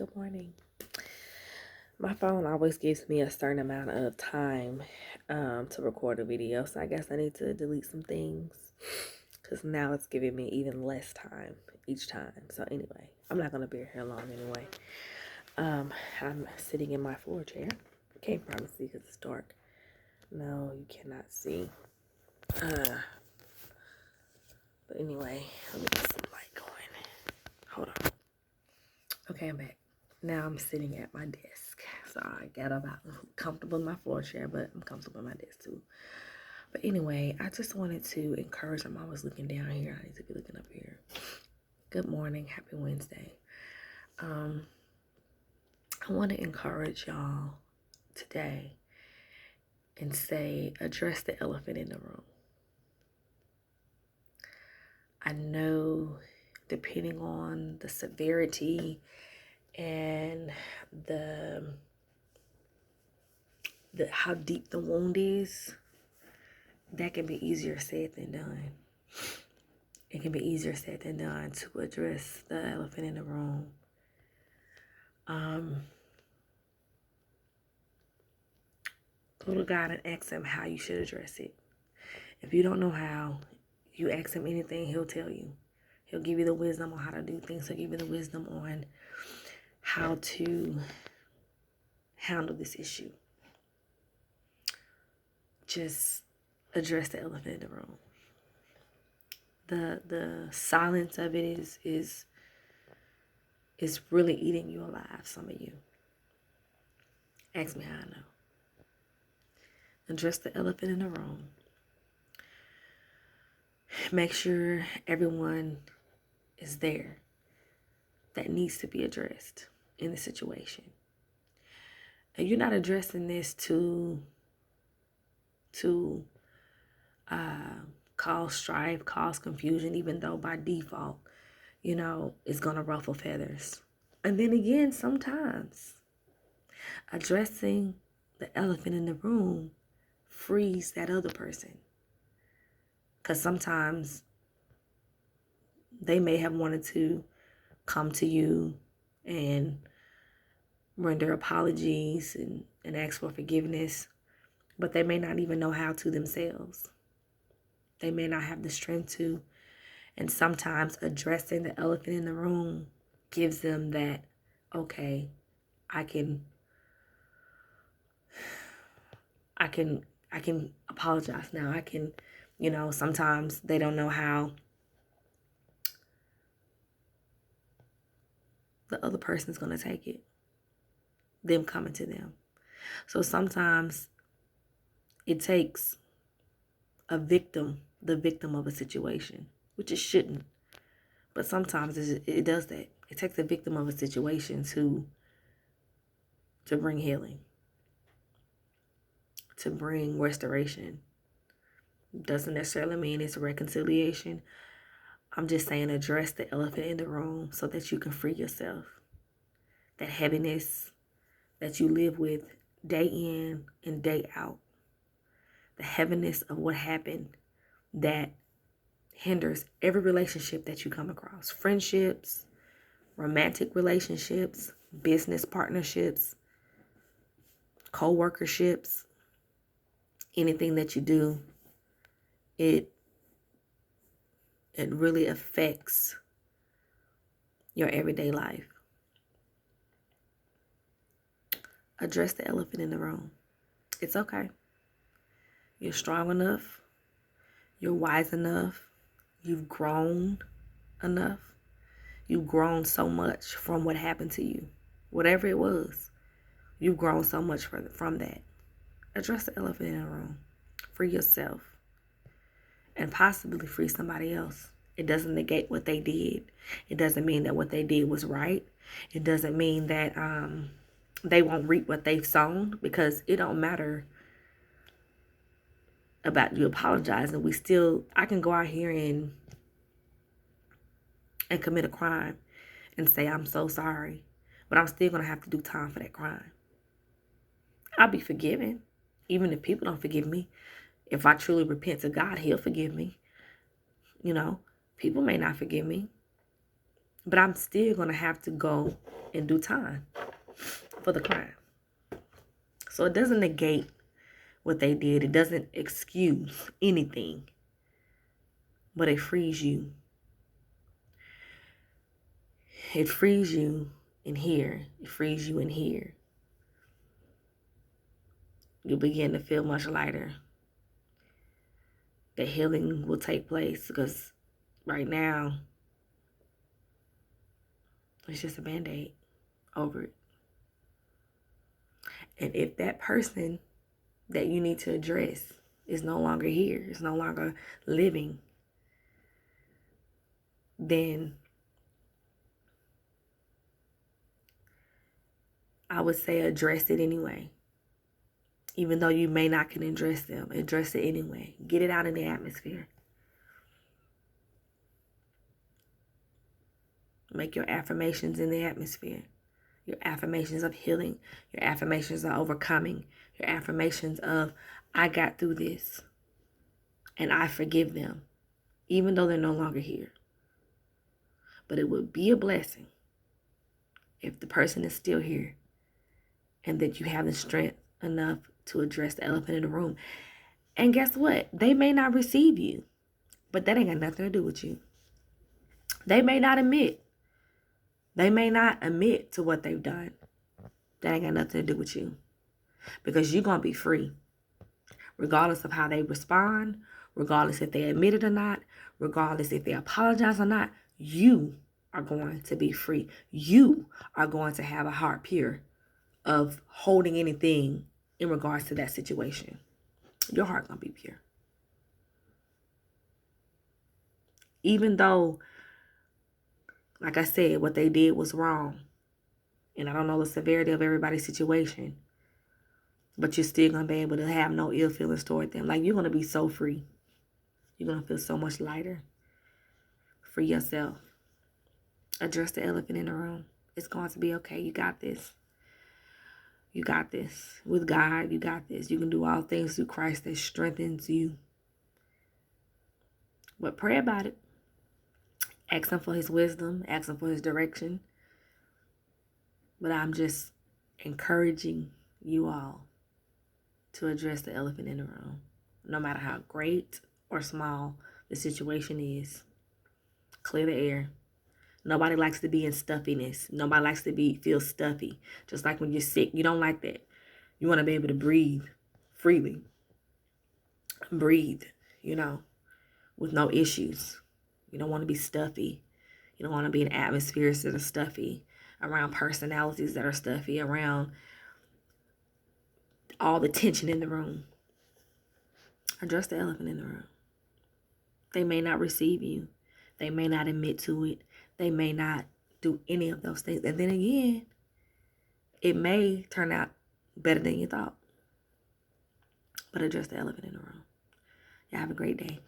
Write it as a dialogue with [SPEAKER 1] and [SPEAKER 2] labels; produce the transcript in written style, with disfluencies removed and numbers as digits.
[SPEAKER 1] Good morning. My phone always gives me a certain amount of time to record a video, so I guess I need to delete some things because now it's giving me even less time each time. So anyway, I'm not gonna be here long anyway. I'm sitting in my floor chair. Can't probably see because it's dark. No, you cannot see. But anyway, let me get some light going. Hold on. Okay, I'm back. Now I'm sitting at my desk. So I got about comfortable in my floor chair, but I'm comfortable in my desk too. But anyway, I just wanted to encourage. I'm always looking down here. I need to be looking up here. Good morning. Happy Wednesday. I want to encourage y'all today and say, address the elephant in the room. I know depending on the severity and the how deep the wound is, that can be easier said than done. It can be easier said than done to address the elephant in the room. Go to God and ask him how you should address it. If you don't know how, you ask him anything, he'll tell you. He'll give you the wisdom on how to do things. He'll give you the wisdom on how to handle this issue. Just address the elephant in the room. The silence of it is really eating you alive, some of you. Ask me how I know. Address the elephant in the room. Make sure everyone is there that needs to be addressed in the situation. And you're not addressing this to cause strife, cause confusion, even though by default, it's going to ruffle feathers. And then again, sometimes addressing the elephant in the room frees that other person. Because sometimes they may have wanted to come to you and render apologies and ask for forgiveness, but they may not even know how to themselves. They may not have the strength to. And sometimes addressing the elephant in the room gives them that, okay, I can apologize now. I can, sometimes they don't know how the other person's going to take it, them coming to them. So sometimes it takes the victim of a situation, which it shouldn't. But sometimes it does that. It takes the victim of a situation to bring healing, to bring restoration. Doesn't necessarily mean it's a reconciliation. I'm just saying address the elephant in the room so that you can free yourself. That heaviness that you live with day in and day out. The heaviness of what happened that hinders every relationship that you come across. Friendships, romantic relationships, business partnerships, co-workerships, anything that you do, it really affects your everyday life. Address the elephant in the room. It's okay. You're strong enough. You're wise enough. You've grown enough. You've grown so much from what happened to you. Whatever it was, you've grown so much from that. Address the elephant in the room. Free yourself. And possibly free somebody else. It doesn't negate what they did. It doesn't mean that what they did was right. It doesn't mean that they won't reap what they've sown, because it don't matter about you apologizing. I can go out here and commit a crime and say, I'm so sorry, but I'm still going to have to do time for that crime. I'll be forgiven, even if people don't forgive me. If I truly repent to God, he'll forgive me. People may not forgive me. But I'm still going to have to go and do time for the crime. So it doesn't negate what they did. It doesn't excuse anything. But it frees you. It frees you in here. It frees you in here. You'll begin to feel much lighter. The healing will take place because right now, it's just a Band-Aid over it. And if that person that you need to address is no longer here, is no longer living, then I would say address it anyway. Even though you may not can address them, address it anyway. Get it out in the atmosphere. Make your affirmations in the atmosphere. Your affirmations of healing. Your affirmations of overcoming. Your affirmations of, I got through this. And I forgive them. Even though they're no longer here. But it would be a blessing if the person is still here. And that you have the strength enough to address the elephant in the room. And guess what? They may not receive you. But that ain't got nothing to do with you. They may not admit. They may not admit to what they've done. That ain't got nothing to do with you. Because you're going to be free. Regardless of how they respond. Regardless if they admit it or not. Regardless if they apologize or not. You are going to be free. You are going to have a heart pure of holding anything in regards to that situation. Your heart going to be pure. Even though, like I said, what they did was wrong. And I don't know the severity of everybody's situation. But you're still going to be able to have no ill feelings toward them. Like, you're going to be so free. You're going to feel so much lighter. Free yourself. Address the elephant in the room. It's going to be okay. You got this. You got this. With God, you got this. You can do all things through Christ that strengthens you. But pray about it. Ask him for his wisdom. Ask him for his direction. But I'm just encouraging you all to address the elephant in the room. No matter how great or small the situation is. Clear the air. Nobody likes to be in stuffiness. Nobody likes to feel stuffy. Just like when you're sick, you don't like that. You want to be able to breathe freely. Breathe, with no issues. You don't want to be stuffy. You don't want to be in atmospheres that are stuffy, around personalities that are stuffy, around all the tension in the room. Address the elephant in the room. They may not receive you. They may not admit to it. They may not do any of those things. And then again, it may turn out better than you thought. But address the elephant in the room. Y'all have a great day.